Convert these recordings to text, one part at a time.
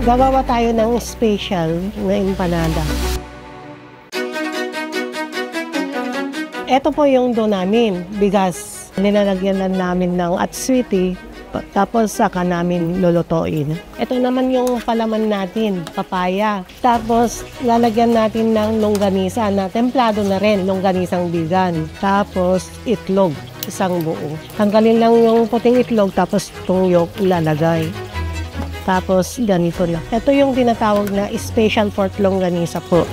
Gagawa tayo ng special na empanada. Ito po yung dough namin, bigas. Nilalagyan na namin ng atswiti, tapos saka namin lulutuin. Ito naman yung palaman natin, papaya. Tapos lalagyan natin ng longganisa na templado na rin, longganisang bigan. Tapos itlog, isang buo. Tanggalin lang yung puting itlog, tapos itong yolk ilalagay. Tapos ganito na. Ito yung tinatawag na special pork longganisa po.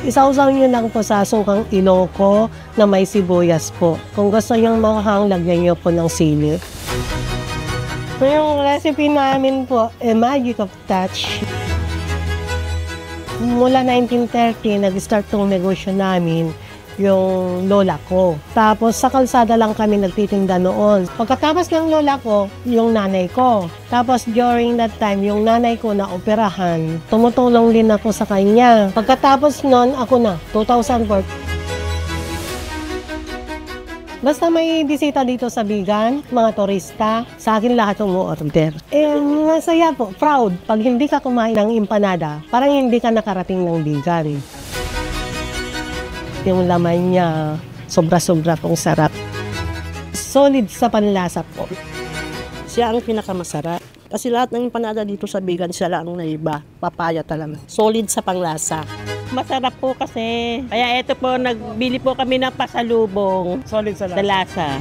Isawsaw nyo lang po sa sukang Ilocos na may sibuyas po. Kung gusto nyo maghang, lagyan nyo po ng sili. So yung recipe namin po, Magic of Touch. Mula 1930, nag-start tong negosyo namin, yung lola ko. Tapos sa kalsada lang kami nagtitinda noon. Pagkatapos ng lola ko, yung nanay ko. Tapos during that time, yung nanay ko na operahan, tumutulong din ako sa kanya. Pagkatapos noon, ako na, 2004. Basta may bisita dito sa Bigan, mga turista, sa akin lahat umu-order. Masaya po, proud. Pag hindi ka kumain ng empanada, parang hindi ka nakarating ng Bigan. Yung laman niya, sobra-sobra pong sarap. Solid sa panlasa po. Siya ang pinakamasarap. Kasi lahat ng empanada dito sa Bigan, siya lang na iba. Papaya talaga. Solid sa panglasa. Masarap po kasi. Kaya ito po, nagbili po kami ng pasalubong. Solid sa lasa.